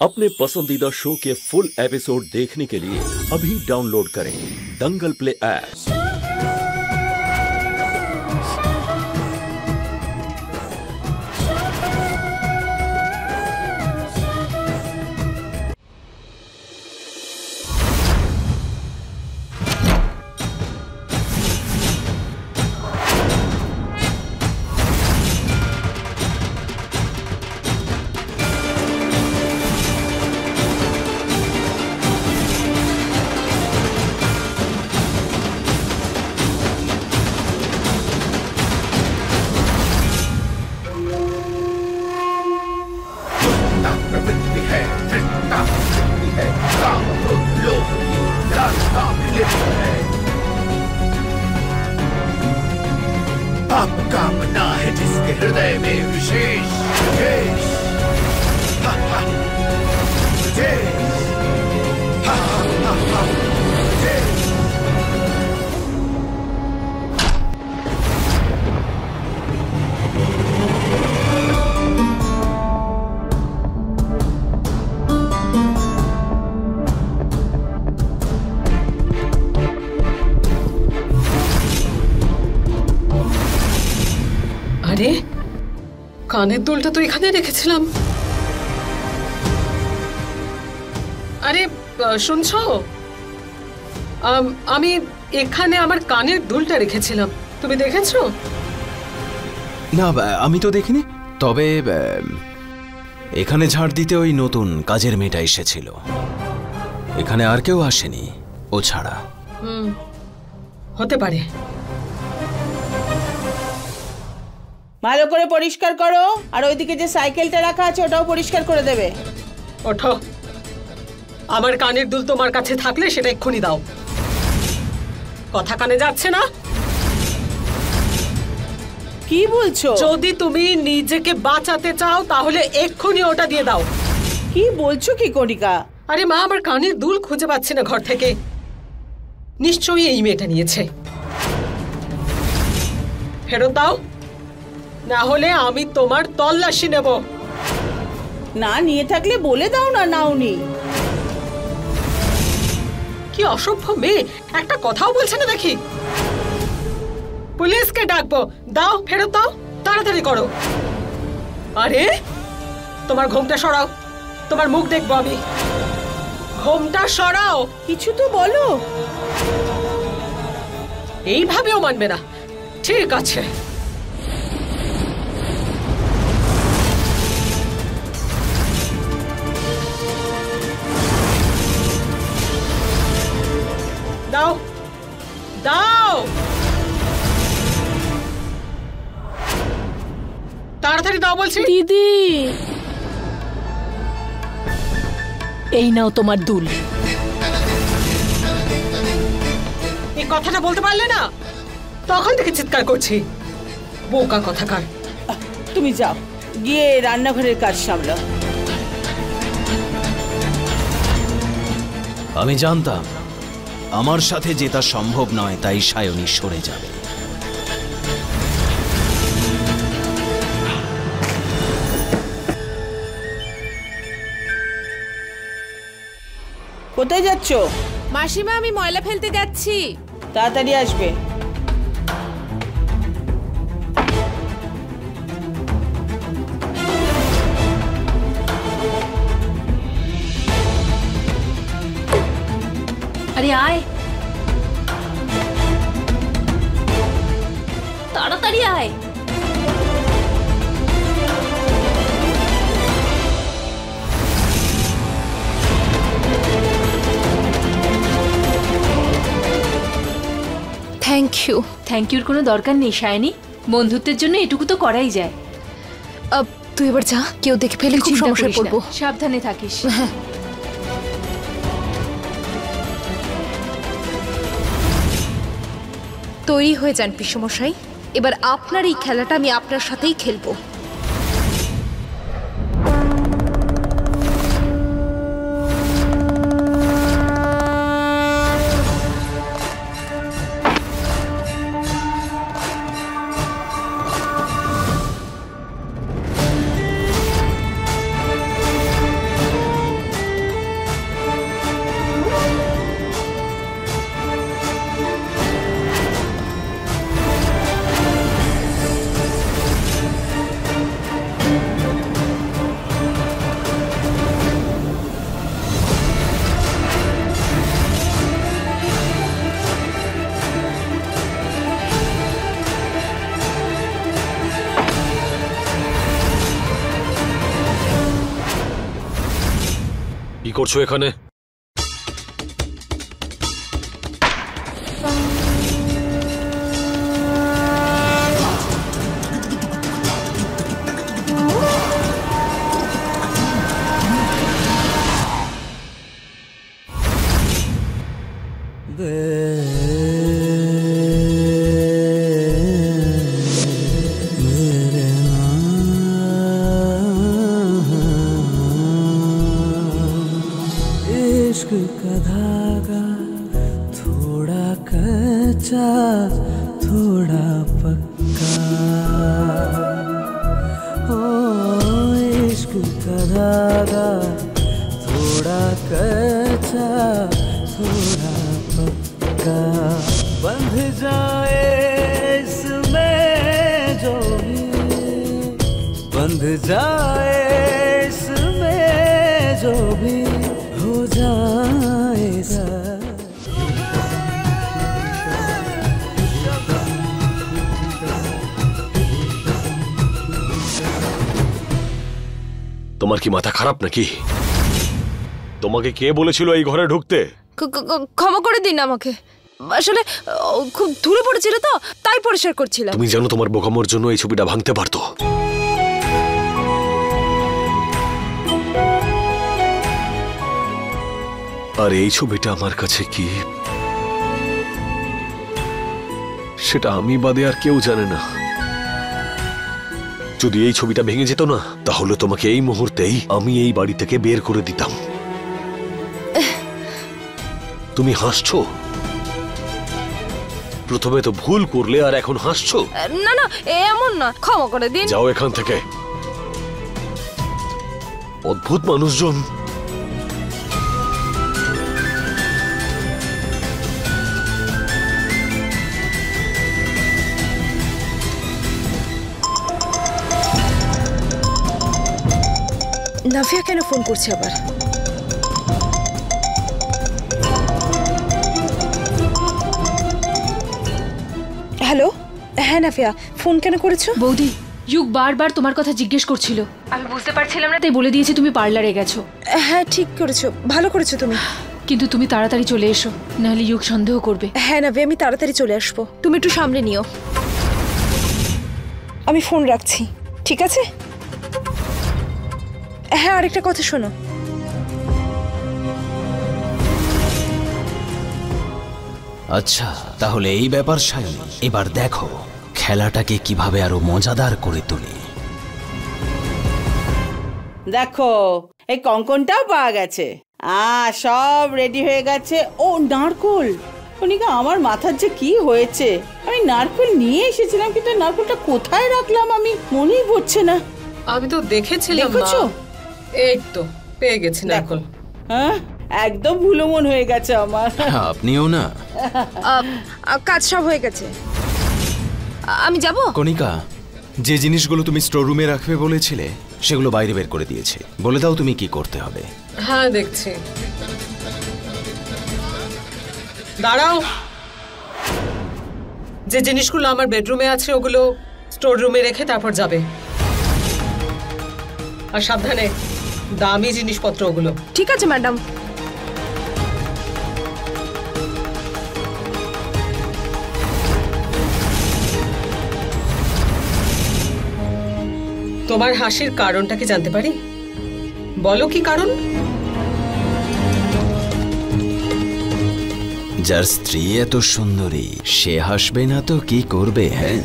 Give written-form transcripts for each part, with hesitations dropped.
अपने पसंदीदा शो के फुल एपिसोड देखने के लिए अभी डाउनलोड करें दंगल प्ले ऐप। आपका मना है जिसके हृदय में विशेष विशेष আরে কানের দুলটা তো এখানে রেখেছিলাম। আরে শুনছো, আমি এখানে আমার কানের দুলটা রেখেছিলাম, তুমি দেখেছো? না, আমি তো দেখিনি। তবে এখানে ঝাড় দিতে ওই নতুন কাজের মেয়েটা এসেছিল। এখানে আর কেউ আসেনি ও ছাড়া। হতে পারে। ভালো করে পরিষ্কার করো, আর ওইদিকে যে সাইকেলটা রাখা আছে ওটাও পরিষ্কার করে দেবে। ওঠো, আমার কানের দুল তোমার কাছে থাকলে সেটা এক্ষুনি দাও। কথা কানে যাচ্ছে না? কি বলছো? যদি তুমি নিজেকে বাঁচাতে চাও তাহলে এক্ষুনি ওটা দিয়ে দাও। কি বলছো কি কণিকা? আরে মা, আমার কানের দুল খুঁজে পাচ্ছি না ঘর থেকে। নিশ্চয়ই এই মেয়েটা নিয়েছে। ফেরত দাও, না হলে আমি তোমার তল্লাশি নেব। না নিয়ে থাকলে বলে দাও না নাওনি। কি অসভ্য মেয়ে, একটা কথাও বলছে না দেখি। পুলিশকে ডাকবো। দাও, ফেরত দাও, তাড়াতাড়ি করো। আরে তোমার ঘোমটা সরাও, তোমার মুখ দেখবো আমি। ঘোমটা সরাও। কিছু তো বলো। এইভাবেও মানবে না? ঠিক আছে। দাও দাও, তাড়াতাড়ি দাও বলছি। দিদি, এই নাও তোমার দুল। এই কথাটা বলতে পারলে না? তখন থেকে চিৎকার করছি। বোকা কথাকার। তুমি যাও, গিয়ে রান্নাঘরের কাজ সামলাও। আমি জানতাম আমার সাথে জেতা সম্ভব নয়, তাই সায়নী সরে যাবে। কোথায় যাচ্ছ? মাসিমা, আমি ময়লা ফেলতে যাচ্ছি। তাড়াতাড়ি আসবে। আরে আয়, তাড়াতাড়ি আয়। Thank you. থ্যাংক ইউর কোনো দরকার নেই সায়নী, বন্ধুত্বের জন্য এটুকু তো করাই যায়। তুই এবার যা, কেউ দেখে ফেলে খুব সমস্যায় পড়বো। সাবধানে থাকিস। তৈরি হয়ে যান পিসমশাই, এবার আপনার এই খেলাটা আমি আপনার সাথেই খেলবো। কি করছো এখানে? थोड़ा पक्का ओ इश्क का धागा थोड़ा कच्चा थोड़ा पक्का बंध जाए इसमें जो भी बंध जाए इसमें जो भी हो जाएगा। তোমার কি মাথা খারাপ নাকি? তোমাকে কে বলেছিল এই ঘরে ঢুকতে? ক্ষমা করে দিন আমাকে, আসলে খুব ধুলো পড়েছিল তো তাই পরিষ্কার করছিলাম। তুমি জানো তোমার বোকামোর জন্য এই ছবিটা ভাঙতে পারতো। আর এই ছবিটা আমার কাছে কি সেটা আমি বাদে আর কেউ জানে না। যদি এই ছবিটা ভেঙে যেত না তাহলে তোমাকে এই মুহূর্তেই আমি এই বাড়ি থেকে বের করে দিতাম। তুমি হাসছো? প্রথমে তো ভুল করলে আর এখন হাসছো? না না এমন না, ক্ষমা করে দিন। যাও এখান থেকে। অদ্ভুত মানুষজন। নাফিয়া কেন ফোন করছে আবার? হ্যালো, হ্যাঁ নাফিয়া, ফোন কেন করেছো? বৌদি, ইউক বারবার তোমার কথা জিজ্ঞেস করছিল, আমি বুঝতে পারছিলাম না তাই বলে দিয়েছি তুমি পার্লারে গেছো। হ্যাঁ ঠিক করেছো, ভালো করেছো তুমি। কিন্তু তুমি তাড়াতাড়ি চলে এসো, নাহলে ইউক সন্দেহ করবে। হ্যাঁ নাফিয়া, আমি তাড়াতাড়ি চলে আসবো, তুমি একটু সামলে নিও। আমি ফোন রাখছি, ঠিক আছে? হ্যাঁ আরেকটা কথা শোনো, আচ্ছা তাহলে এই ব্যাপার সায়নী, এবার দেখো খেলাটাকে কিভাবে আরো মজাদার করে তুলি। দেখো এই কঙ্কনটাও পাওয়া গেছে, সব রেডি হয়ে গেছে। ও নারকোল, কণিকা আমার মাথার যে কি হয়েছে, আমি নারকোল নিয়ে এসেছিলাম কিন্তু নারকোলটা কোথায় রাখলাম আমি মনেই পড়ছে না। আমি তো দেখেছিলাম। দেখেছো? এই তো পেয়ে গেছি নারকোল। হ্যাঁ একদম ভুলো মন হয়ে গেছে আমার। আপনিও না? কাজ সব হয়ে গেছে, আমি যাব। কণিকা, যে জিনিসগুলো তুমি স্টোর রুমে রাখবে বলেছিলে সেগুলো বাইরে বের করে দিয়েছে, বলে দাও তুমি কি করতে হবে। হ্যাঁ দেখছি, দাঁড়াও। যে জিনিসগুলো আমার বেডরুমে আছে ওগুলো স্টোর রুমে রেখে তারপর যাবে। আর সাবধানে, দামি জিনিসপত্র ওগুলো। ঠিক আছে ম্যাডাম। তোমার হাসির কারণটা কি জানতে পারি? বলো কি কারণ? যার স্ত্রী এত সুন্দরী সে হাসবে না তো কি করবে? হ্যাঁ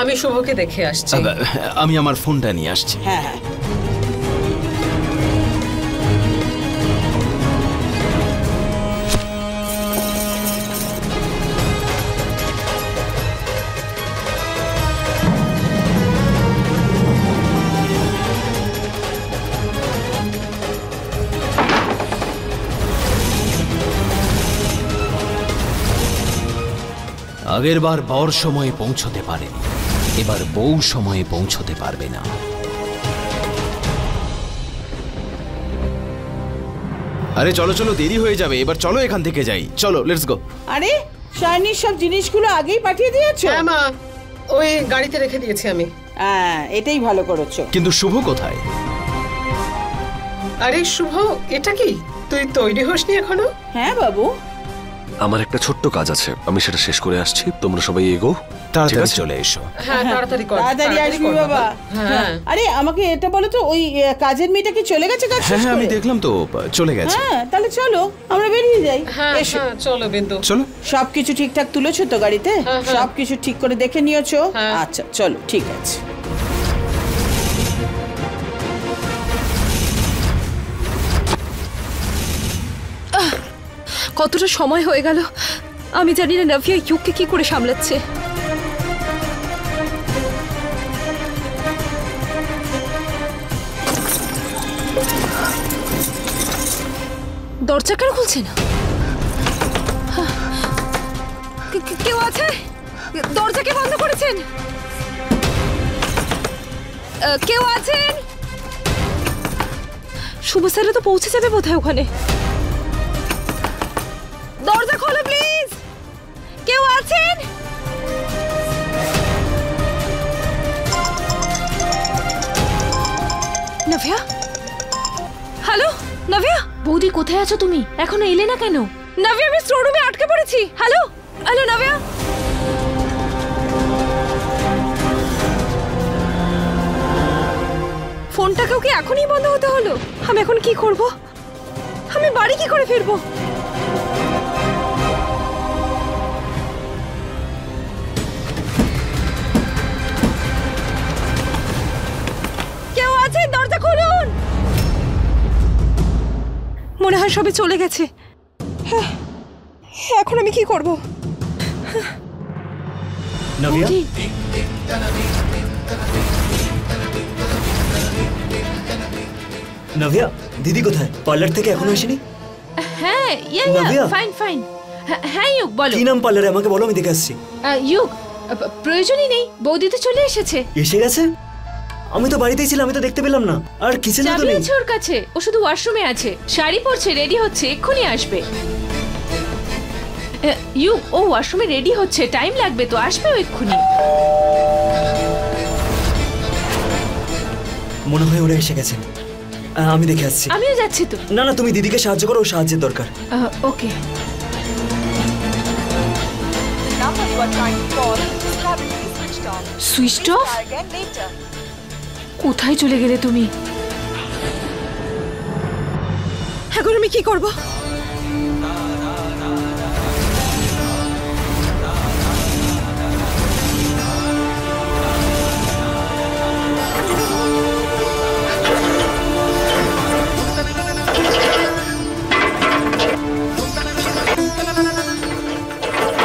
আমি শুভকে দেখে আসছি। আমি আমার ফোনটা নিয়ে আসছি। হ্যাঁ হ্যাঁ আগের বার বর সময়ে পৌঁছতে পারেনি, এবার বউ সময়ে পৌঁছতে পারবে না। আরে চলো চলো, দেরি হয়ে যাবে, এবার চলো এখান থেকে যাই, চলো লেটস গো। আরে শাইনির সব জিনিসগুলো আগেই পাঠিয়ে দিয়েছো? হ্যাঁ মা, ওই গাড়িতে রেখে দিয়েছি আমি। হ্যাঁ, এটাই ভালো করেছো। কিন্তু শুভ কোথায়? আরে শুভ, এটা কি তুই তৈরি হসনি এখনো? হ্যাঁ বাবু, আমার একটা ছোট্ট কাজ আছে, আমি সেটা শেষ করে আসছি। তোমরা সবাই এগো, তাড়াতাড়ি চলে এসো। হ্যাঁ তাড়াতাড়ি কর, তাড়াতাড়ি আসবি কর বাবা। হ্যাঁ। আরে আমাকে এটা বলো তো, ওই কাজের মেয়েটা কি চলে গেছে কাজ শেষ হ্যাঁ হ্যাঁ, আমি করে? দেখলাম তো, চলে গেছে। হ্যাঁ, তাহলে চলো আমরা বেরিয়ে যাই। হ্যাঁ এসো। হ্যাঁ চলো বিন্দু। চলো। সবকিছু ঠিকঠাক তুলেছো তো গাড়িতে? হ্যাঁ, হ্যাঁ। সবকিছু ঠিক করে দেখে নিয়েছো? হ্যাঁ। আচ্ছা চলো, ঠিক আছে। কতটা সময় হয়ে গেল, আমি জানি না নাভিয়া ইউককে কি করে সামলাচ্ছে। দরজা কেন খুলছে না? কেউ আছে? দরজা কে বন্ধ করেছেন? কেউ আছেন? শুভ স্যারে তো পৌঁছে যাবে বোধহয় ওখানে। দরজা খোলো প্লিজ, কেউ আছেন? নাভিয়া, হ্যালো নাভিয়া। বৌদি কোথায় আছো তুমি? এখনো এলে না কেন? নাভিয়া, আমি স্টোর রুমে আটকে পড়েছি। Hello hello নাভিয়া। ফোনটাকেও কি এখনই বন্ধ হতে হলো? আমি এখন কি করব? আমি বাড়ি কি করে ফিরবো? কেউ আছে? দরজা খুলুন। মনে হয় সবে চলে গেছে। হ্যাঁ, এখন আমি কি করব? নাভিয়া, বৌদি, নাভিয়া দিদি কোথায়? পার্লার থেকে এখনো আসেনি? হ্যাঁ নাভিয়া? Fine fine. হ্যাঁ ইউক বলো। কি নাম পার্লারে? আমাকে বলো, আমি দেখে আসছি। ইউক, প্রয়োজনই নেই, বৌদি তো চলে এসেছে। এসে গেছে? আমি তো বাড়িতেই ছিলাম, আমি তো দেখতে পেলাম না। আর কিচেনে তো চাবি নেই। আছে ওর কাছে, ও শুধু ওয়াশরুমে আছে, শাড়ি পরছে, রেডি হচ্ছে, এক্ষুনি আসবে। ইউক, ও ওয়াশরুমে রেডি হচ্ছে, টাইম লাগবে তো, আসবে ও এক্ষুনি। মনে হয় ওরা এসে গেছেন। আমি দেখে আসছি। আমিও যাচ্ছি তো। না না, তুমি দিদিকে সাহায্য করো, ও সাহায্যের দরকার। ওকে। Switch off? কোথায় চলে গেলে তুমি? এখন আমি কি করব?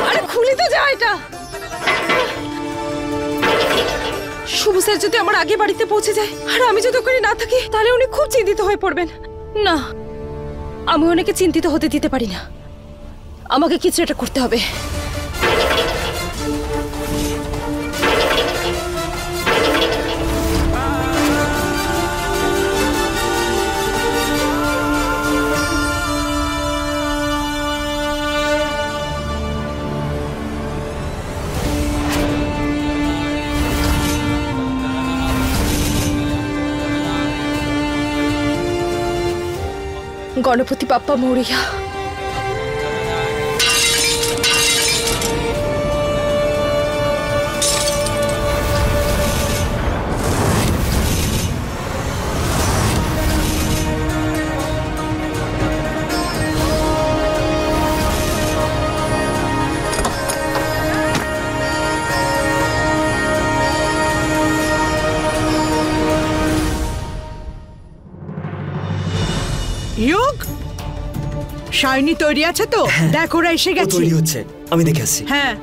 আরে খুলে তো যা এটা। শুভ স্যার যদি আমার আগে বাড়িতে পৌঁছে যায় আর আমি যদি ওখানে না থাকি, তাহলে উনি খুব চিন্তিত হয়ে পড়বেন। না, আমি ওনাকে চিন্তিত হতে দিতে পারি না। আমাকে কিছু একটা করতে হবে। গণপতি বাপ্পা মৌরিয়া। ইউক, শাইনি তৈরি আছে তো? দেখ ওরা এসে ও গেছে। তৈরি হচ্ছে, আমি দেখে আসছি। হ্যাঁ,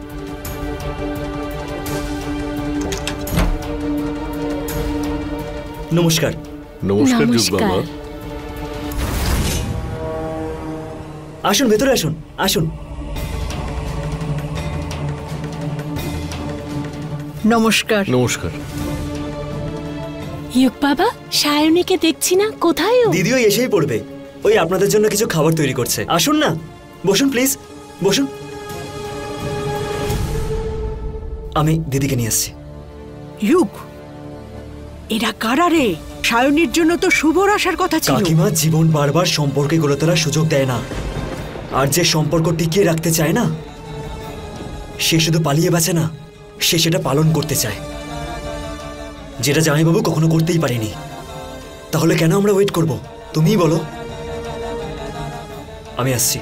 নমস্কার। নমস্কার যুগ বাবা। আসুন, ভেতরে আসুন, আসুন। নমস্কার। নমস্কার। ইউক বাবা, সায়নীকে দেখছি না, কোথায় ও? দিদিও এসেই পড়বে। ওই আপনাদের জন্য কিছু খাবার তৈরি করছে। আসুন না, বসুন প্লিজ, বসুন। আমি দিদিকে নিয়ে আসছি। ইউক, এরা কারা রে? সায়নীর জন্য তো শুভর আসার কথা ছিল। কাকিমা, জীবন বারবার সম্পর্কে গড়ে তোলার সুযোগ দেয় না, আর যে সম্পর্ক টিকিয়ে রাখতে চায় না সে শুধু পালিয়ে বাঁচে না, সে সেটা পালন করতে চায়, যেটা জামাইবাবু কখনো করতেই পারেনি। তাহলে কেন আমরা ওয়েট করব? তুমিই বলো। আমি আসছি।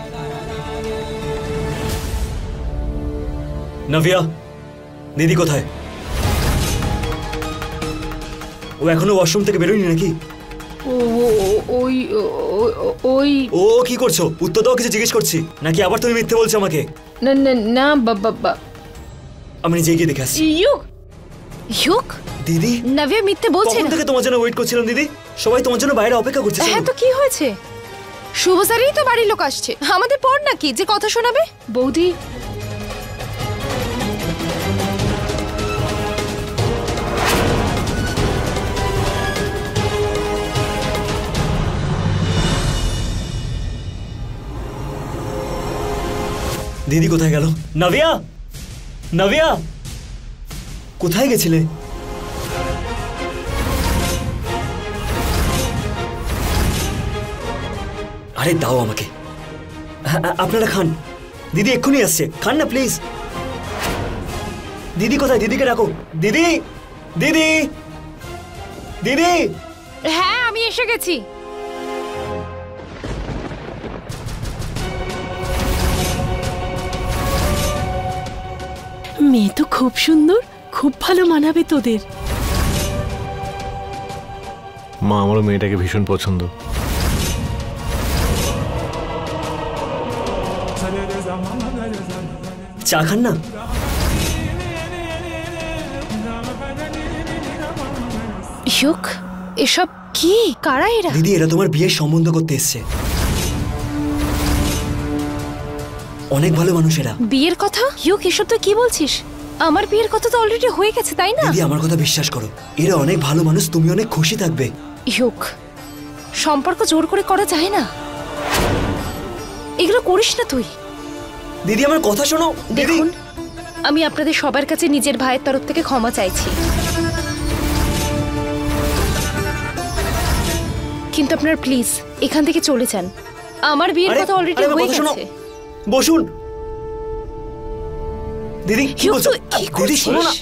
নাভিয়া, দিদি কোথায়? ও এখনো ওয়াশরুম থেকে বেরোয়নি নাকি? ওই ও কি করছো? উত্তর দাও, কিছু জিজ্ঞেস করছি। নাকি আবার তুমি মিথ্যে বলছো আমাকে? না না না বাবা, আমি নিজে গিয়ে দেখে আসছি। ইউক দিদি, নাভিয়া মিথ্যে বলছে কখন না। থেকে তোমার জন্য ওয়েট করছিলাম দিদি। সবাই তোমার জন্য বাইরে অপেক্ষা করছে। হ্যাঁ, তো কি হয়েছে? শুভ স্যারই তো বাড়ির লোক আসছে, আমাদের পর নাকি যে কথা শোনাবে? বৌদি, দিদি কোথায় গেল? নাভিয়া, নাভিয়া, কোথায় গেছিলে? আরে দাও আমাকে। আপনারা খান, দিদি এক্ষুনি আসছে, খান না প্লিজ। দিদি কোথায়? দিদিকে ডাকো। দিদি, দিদি, দিদি। হ্যাঁ, আমি এসে গেছি। মেয়ে তো খুব সুন্দর, খুব ভালো মানাবে তোদের। মা, আমারও মেয়েটাকে ভীষণ পছন্দ। চা খান না। ইউক, এসব কি? কারা এরা? দিদি, এরা তোমার বিয়ের সম্বন্ধ করতে এসছে। অনেক ভালো মানুষ এরা। বিয়ের কথা? ইউক, এসব তো কি বলছিস? আমার বিয়ের কথা তো অলরেডি হয়ে গেছে, তাই না? দিদি, আমার কথা বিশ্বাস করো, এরা অনেক ভালো মানুষ, তুমি অনেক খুশি থাকবে। ইউক, সম্পর্ক জোর করে করা যায় না, এগুলো করিস না তুই। দিদি, আমার কথা শোনো। দেখুন, আমি আপনাদের সবার কাছে নিজের ভাইয়ের তরফ থেকে ক্ষমা চাইছি, কিন্তু আপনারা প্লিজ এখান থেকে চলে যান। আমার বিয়ের কথা অলরেডি হয়ে গেছে। বসুন। দিদি, কি বলছো? দিদি শোনো না।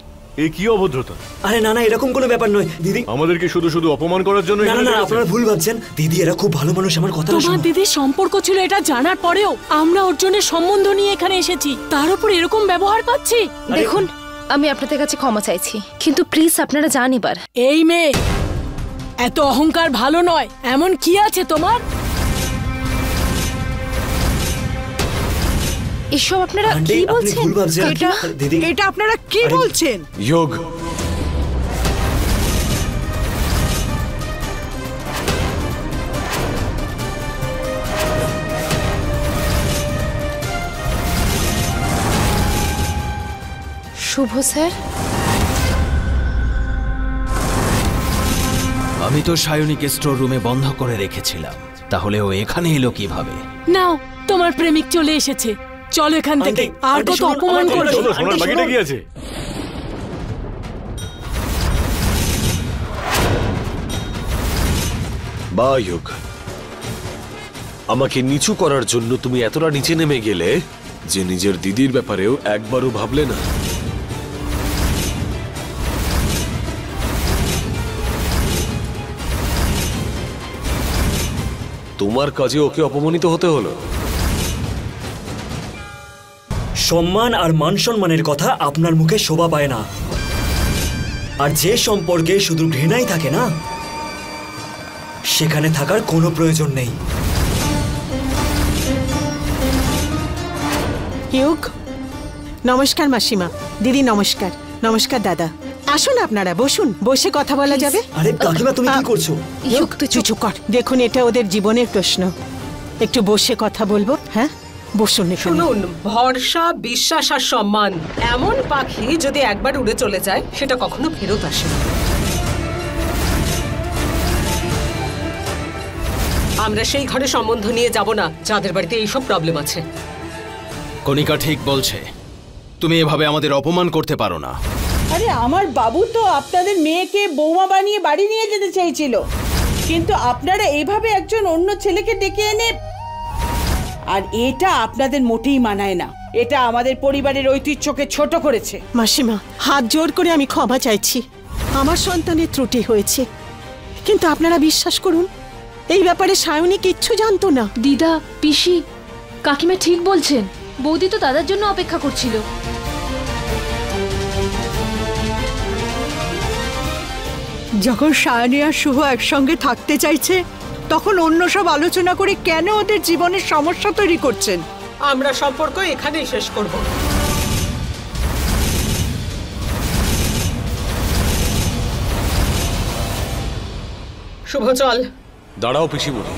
এ কি অভদ্রতা! আরে না না, এরকম কোনো ব্যাপার নয় দিদি। আমাদেরকে শুধু শুধু অপমান করার জন্য? না না, আপনারা ভুল ভাবছেন। দিদি, এরা খুব ভালো মানুষ, আমার কথা তোমার দিদির সম্পর্ক ছিল এটা জানার পরেও আমরা অর্জুনের সম্বন্ধ নিয়ে এখানে এসেছি, তার উপর এরকম ব্যবহার পাচ্ছি। দেখুন, আমি আপনাদের কাছে ক্ষমা চাইছি, কিন্তু প্লিজ আপনারা যান এবার। এই মেয়ে, এত অহংকার ভালো নয়। এমন কি আছে তোমার? এসব আপনারা কি বলছেন? এটা আপনারা কি বলছেন? যোগ, শুভ স্যার, আমি তো সায়নীকে স্টোর রুমে বন্ধ করে রেখেছিলাম, তাহলে ও এখানে এলো কিভাবে? নাও, তোমার প্রেমিক চলে এসেছে, চলো এখান থেকে। আর কত অপমান করবে? সোনার বাকিটা কি আছে? বা যোগ, আমাকে নিচু করার জন্য তুমি এতটা নিচে নেমে গেলে যে নিজের দিদির ব্যাপারেও একবারও ভাবলে না। তোমার কাজে ওকে অপমানিত হতে হলো। সম্মান আর মান সম্মানের কথা আপনার মুখে শোভা পায় না, আর যে সম্পর্কে শুধু ঘৃণাই থাকে না, সেখানে থাকার কোনো প্রয়োজন নেই। ইউক, নমস্কার মাসিমা। দিদি নমস্কার। নমস্কার দাদা। আসুন, আপনারা বসুন, বসে কথা বলা যাবে। আরে কাকিমা, তুমি কি করছো? ইউক, তুই চুপ কর। দেখুন, এটা ওদের জীবনের প্রশ্ন, একটু বসে কথা বলবো। হ্যাঁ, বসুন। শুনুন, ভরসা, বিশ্বাস আর সম্মান এমন পাখি যদি একবার উড়ে চলে যায় সেটা কখনো ফেরত আসে না। আমরা সেই ঘরে সম্বন্ধ নিয়ে যাব না যাদের বাড়িতে এইসব প্রবলেম আছে। কণিকা ঠিক বলছে, তুমি এভাবে আমাদের অপমান করতে পারো না। আরে আমার বাবু তো আপনাদের মেয়েকে বৌমা বানিয়ে বাড়ি নিয়ে যেতে চাইছিল, কিন্তু আপনারা এইভাবে একজন অন্য ছেলেকে ডেকে এনে, আর এটা আপনাদের মোটেই মানায় না। এটা আমাদের পরিবারের ঐতিহ্যকে ছোট করেছে। মাসিমা, হাত জোর করে আমি ক্ষমা চাইছি। আমার সন্তানের ত্রুটি হয়েছে, কিন্তু আপনারা বিশ্বাস করুন, এই ব্যাপারে সায়নী কিচ্ছু জানতো না। দিদা, পিসি, কাকিমা ঠিক বলছেন। বৌদি তো দাদার জন্য অপেক্ষা করছিল। যখন সায়নী আর শুভ একসঙ্গে থাকতে চাইছে, তখন অন্য সব আলোচনা করে কেন ওদের জীবনের সমস্যা তৈরি করছেন? আমরা সম্পর্ক এখানেই শেষ করব। শুভ, চল। দাঁড়াও পিসিমণি।